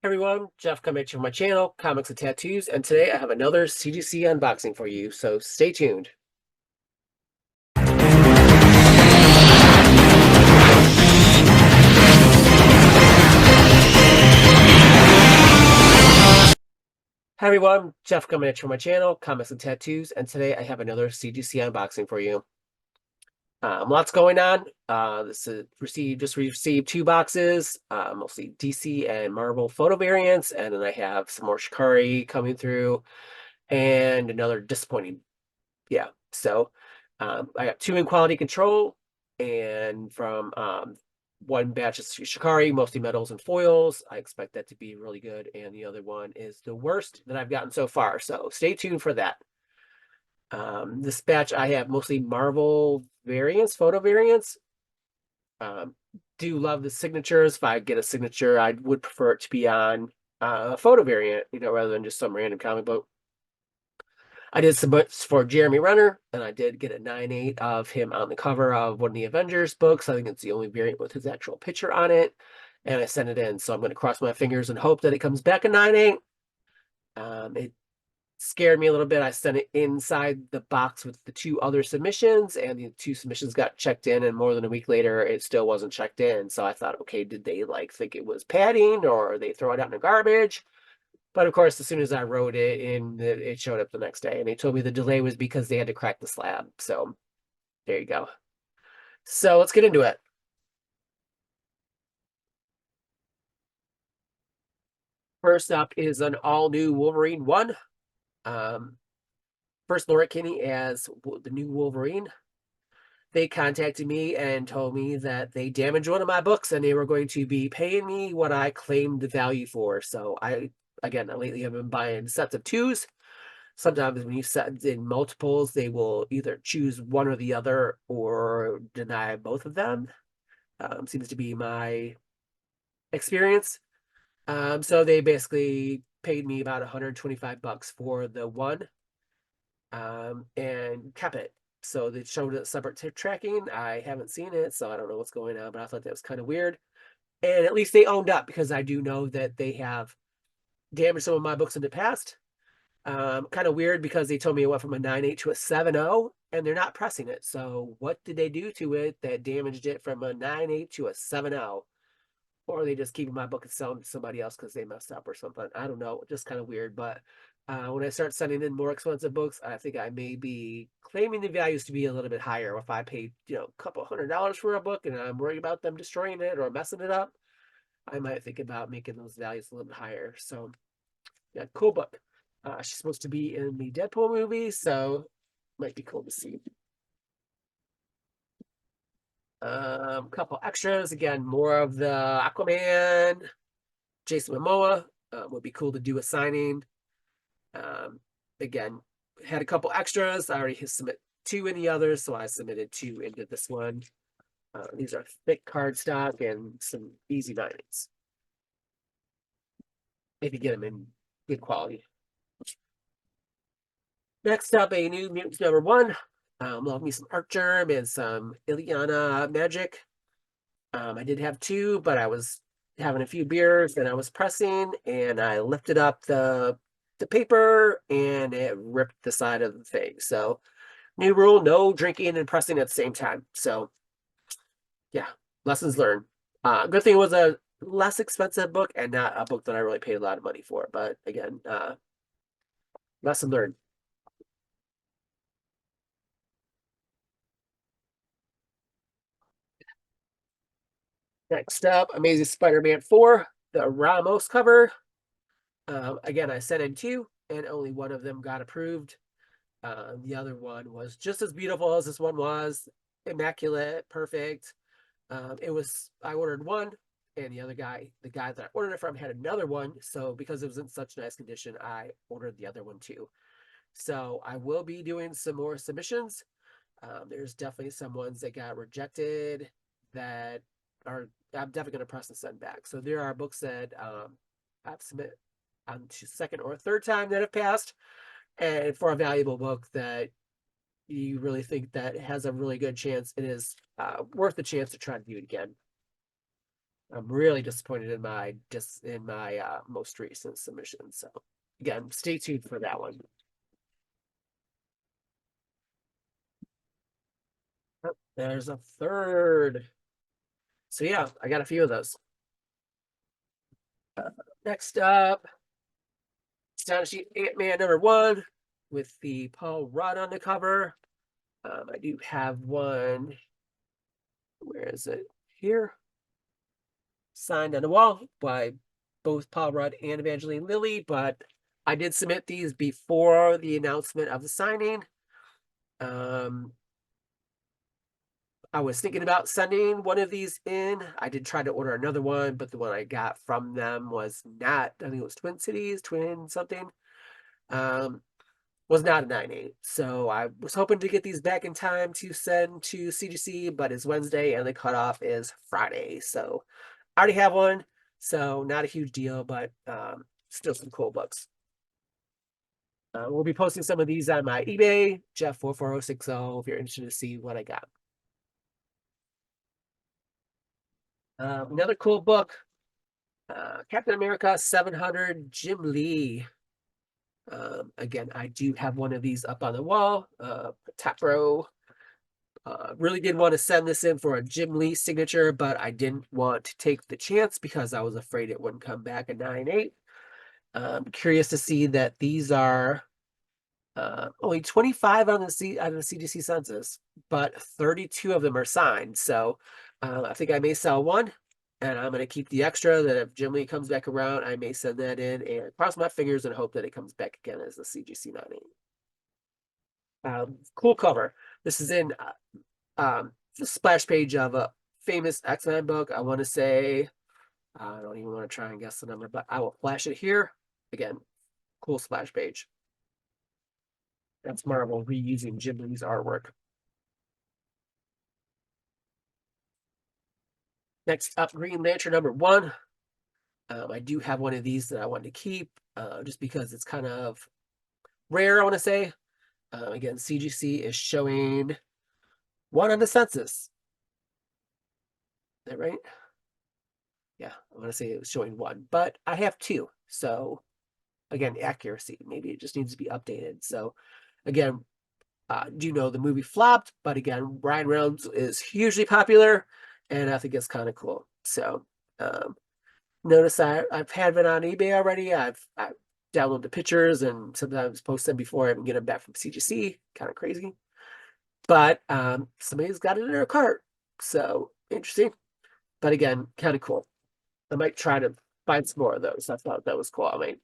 Everyone, Jeff coming at you from my channel, Comics and Tattoos, and today I have another CGC unboxing for you, so stay tuned. Hi everyone, Jeff coming at you from my channel, Comics and Tattoos, and today I have another CGC unboxing for you. Lots going on. This is received two boxes, mostly DC and Marvel photo variants, and then I have some more Shikari coming through, and another disappointing. Yeah, so I got two in quality control, and from one batch is Shikari, mostly metals and foils. I expect that to be really good, and the other one is the worst that I've gotten so far. So stay tuned for that. This batch I have mostly Marvel variants, photo variants. Um, do love the signatures. If I get a signature, I would prefer it to be on a photo variant, rather than just some random comic book. I did some books for Jeremy Renner, and I did get a 9/8 of him on the cover of one of the Avengers books. I think it's the only variant with his actual picture on it. And I sent it in, so I'm going to cross my fingers and hope that it comes back a 9/8. It scared me a little bit. I sent it inside the box with the two other submissions, and the two submissions got checked in, and more than a week later, it still wasn't checked in. So I thought, okay, did they think it was padding, or they throw it out in the garbage? But of course, as soon as I wrote it in, it showed up the next day. And they told me the delay was because they had to crack the slab. So there you go. So let's get into it. First up is an all-new Wolverine 1. Um, First Laura Kinney as the new Wolverine. They contacted me and told me that they damaged one of my books and they were going to be paying me what I claimed the value for. So again, lately have been buying sets of twos. Sometimes when you set in multiples, they will either choose one or the other or deny both of them. Seems to be my experience. So they basically paid me about 125 bucks for the one, and kept it. So they showed it separate tracking. I haven't seen it, so I don't know what's going on, but I thought that was kind of weird. And at least they owned up, because I do know that they have damaged some of my books in the past. Kind of weird because they told me it went from a 9/8 to a 7/0, and they're not pressing it. So what did they do to it that damaged it from a 9/8 to a 7/0? Or are they just keeping my book and selling to somebody else because they messed up or something? I don't know. Just kind of weird. But when I start sending in more expensive books, I think I may be claiming the values to be a little bit higher. If I paid, a couple $100 for a book and I'm worried about them destroying it or messing it up, I might think about making those values a little bit higher. So yeah, cool book. She's supposed to be in the Deadpool movie, so might be cool to see. Couple extras. Again, more of the Aquaman, Jason Momoa. Would be cool to do a signing. Um, Again, had a couple extras. I already submit two in the others, so I submitted two into this one. These are thick cardstock and some easy linings. If you get them in good quality. Next up, a new Mutants #1. Love me some Arcgerm and some Ileana Magic. I did have two, but I was having a few beers and I was pressing, and I lifted up the paper and it ripped the side of the thing. So new rule: no drinking and pressing at the same time. So yeah, lessons learned. Good thing it was a less expensive book and not a book that I really paid a lot of money for. But again, lesson learned. Next up, Amazing Spider-Man 4, the Ramos cover. Again, I sent in two, and only one of them got approved. The other one was just as beautiful as this one was, immaculate, perfect. I ordered one, and the guy that I ordered it from had another one. So because it was in such nice condition, I ordered the other one too. So I will be doing some more submissions. There's definitely some ones that got rejected that I'm definitely going to press and send back. So there are books that I've submitted on second or third time that have passed, and for a valuable book that you really think that has a really good chance, it is worth the chance to try to do it again. I'm really disappointed in my most recent submission. So again, stay tuned for that one. Oh, there's a third. So yeah, I got a few of those. Next up, Astonishing Ant-Man #1 with the Paul Rudd on the cover. I do have one. Where is it? Here. Signed on the wall by both Paul Rudd and Evangeline Lilly, but I did submit these before the announcement of the signing. Um, I was thinking about sending one of these in. I did try to order another one, but the one I got from them was not, I think it was Twin Cities, Twin something. Um, was not a 9.8. So I was hoping to get these back in time to send to CGC, but it's Wednesday and the cutoff is Friday. So I already have one. So not a huge deal, but still some cool books. We'll be posting some of these on my eBay, Jeff44060, if you're interested to see what I got. Another cool book, Captain America 700, Jim Lee. Again, I do have one of these up on the wall, top row. Really did want to send this in for a Jim Lee signature, but I didn't want to take the chance because I was afraid it wouldn't come back a 9.8. Curious to see that these are only 25 on the CGC census, but 32 of them are signed. So I think I may sell one, and I'm going to keep the extra. That if Jim Lee comes back around, I may send that in and cross my fingers and hope that it comes back again as the CGC 9.8. Cool cover. This is in the splash page of a famous X-Men book. I want to say, I don't even want to try and guess the number, but I will flash it here. Again, cool splash page. That's Marvel reusing Jim Lee's artwork. Next up, Green Lantern #1. I do have one of these that I want to keep just because it's kind of rare, I want to say. Again, CGC is showing one on the census. Is that right? Yeah, I want to say it was showing one, but I have two. So again, accuracy. Maybe it just needs to be updated. So again, do know the movie flopped, but again, Ryan Reynolds is hugely popular, and I think it's kind of cool. So notice I've had it on eBay already. I've downloaded the pictures and sometimes post them before I even get them back from CGC. Kind of crazy, but somebody's got it in their cart, so interesting. But again, kind of cool. I might try to find some more of those. I thought that was cool. I mean,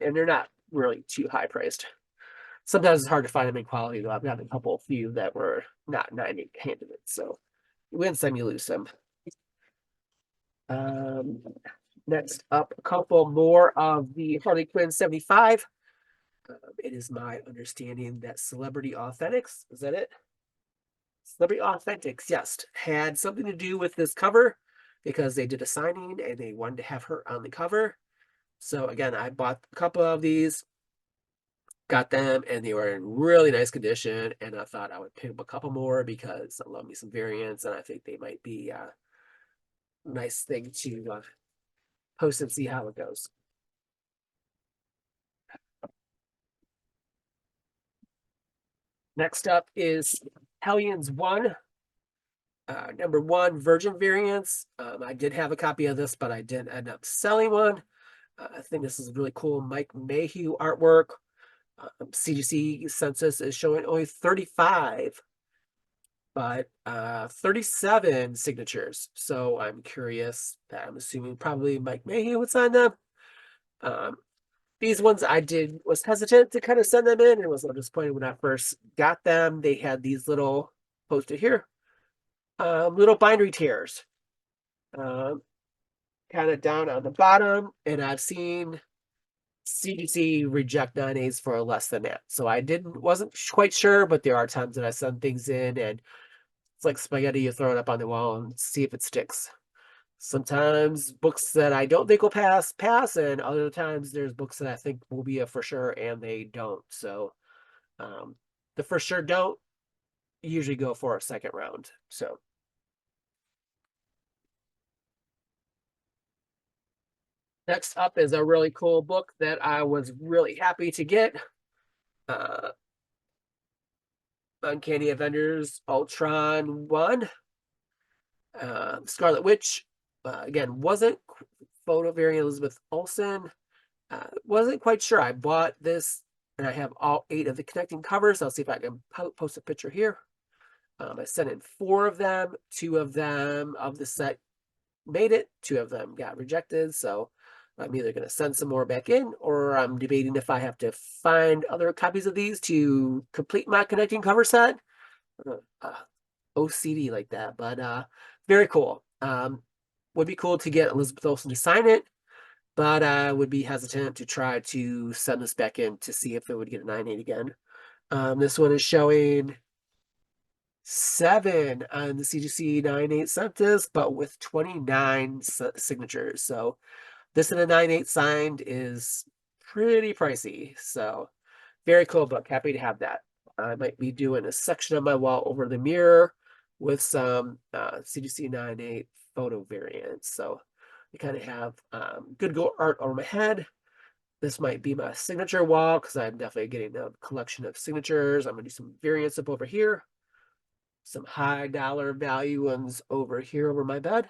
and they're not really too high priced. Sometimes it's hard to find them in quality, though. I've got a couple few that were not 90 handed it. So you win some, you lose some. Um, Next up, a couple more of the Harley Quinn 75. It is my understanding that Celebrity Authentics, is that it? Celebrity Authentics, yes, had something to do with this cover because they did a signing and they wanted to have her on the cover. So again, I bought a couple of these, got them, and they were in really nice condition. And I thought I would pick up a couple more because I love me some variants, and I think they might be a nice thing to post and see how it goes. Next up is Hellions 1, #1 Virgin variants. I did have a copy of this, but I didn't end up selling one. I think this is really cool Mike Mayhew artwork. CGC census is showing only 35, but 37 signatures. So I'm curious. I'm assuming probably Mike Mayhew would sign them. Um, these ones was hesitant to kind of send them in and was a little disappointed when I first got them. They had these little posted here, little bindery tears, um, kind of down on the bottom. And I've seen CGC reject 9.8s for less than that. So I wasn't quite sure, but there are times that I send things in and it's like spaghetti, you throw it up on the wall and see if it sticks. Sometimes books that I don't think will pass, and other times there's books that I think will be a for sure and they don't. So um, the for sure don't usually go for a second round. So Next up is a really cool book that I was really happy to get. Uh, Uncanny Avengers Ultron 1. Scarlet Witch. Again, wasn't photo variant Elizabeth Olsen. Wasn't quite sure. I bought this and I have all 8 of the connecting covers. I'll see if I can post a picture here. I sent in 4 of them. 2 of them of the set made it. 2 of them got rejected. So I'm either going to send some more back in, or I'm debating if I have to find other copies of these to complete my connecting cover set. Uh, OCD like that, but very cool. Would be cool to get Elizabeth Olsen to sign it, but I would be hesitant to try to send this back in to see if it would get a 9.8 again. This one is showing 7 on the CGC 9.8 census, but with 29 signatures. So this in a 9.8 signed is pretty pricey. So very cool book. Happy to have that. I might be doing a section on my wall over the mirror with some CGC 9.8 photo variants. So I kind of have good art over my head. This might be my signature wall because I'm definitely getting a collection of signatures. I'm going to do some variants up over here. Some high dollar value ones over here over my bed.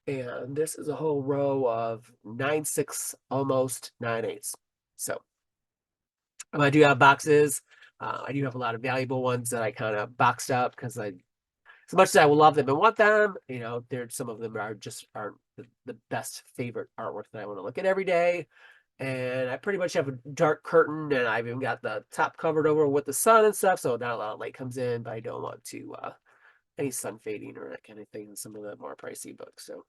And this is a whole row of 9.6, almost 9.8s. So I do have boxes. I do have a lot of valuable ones that I kind of boxed up because as much as I will love them and want them, some of them aren't the best favorite artwork that I want to look at every day. And I pretty much have a dark curtain, and I've even got the top covered over with the sun and stuff, so not a lot of light comes in, but I don't want to any sun fading or that kind of thing in some of the more pricey books. So,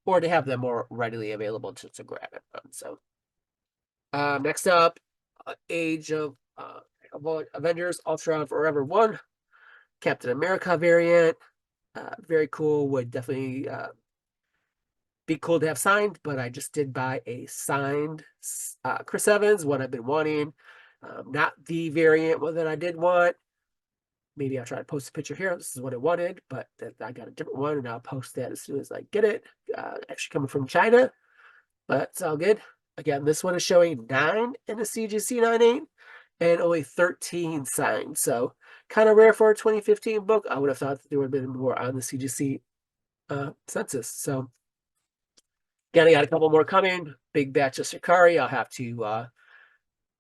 or to have them more readily available to grab it from. So, next up, Age of Avengers Ultron Forever 1, Captain America variant. Very cool. Would definitely be cool to have signed, but I just did buy a signed Chris Evans, what I've been wanting. Not the variant one that I did want. Maybe I'll try to post a picture here. This is what I wanted, but I got a different one, and I'll post that as soon as I get it. Actually coming from China, but it's all good. Again, this one is showing 9 in the CGC 9.8 and only 13 signed. So kind of rare for a 2015 book. I would have thought that there would have been more on the CGC census. So again, I got a couple more coming. Big batch of Sakari. I'll have to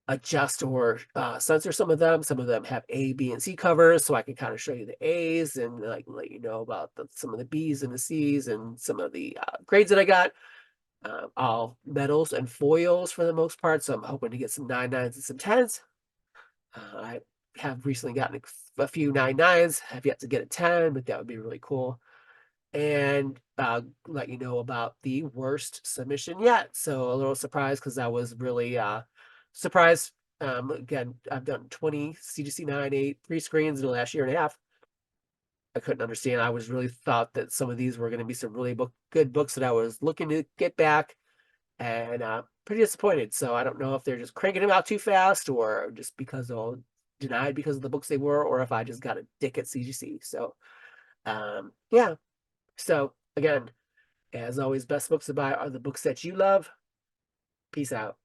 adjust or censor some of them. Some of them have A, B, and C covers, so I can kind of show you the A's and like let you know about some of the B's and the C's and some of the grades that I got. All metals and foils for the most part, so I'm hoping to get some 9.9s and some 10s. I have recently gotten a few 9.9s. Have yet to get a 10, but that would be really cool. And let you know about the worst submission yet. So a little surprised because I was really surprised. Again, I've done 20 CGC 9.8 pre-screens in the last year and a half. I couldn't understand. I was really thought that some of these were going to be some really good books that I was looking to get back, and pretty disappointed. So I don't know if they're just cranking them out too fast, or just because they'll denied because of the books they were, or if I just got a dick at CGC. So yeah. So again, as always, best books to buy are the books that you love. Peace out.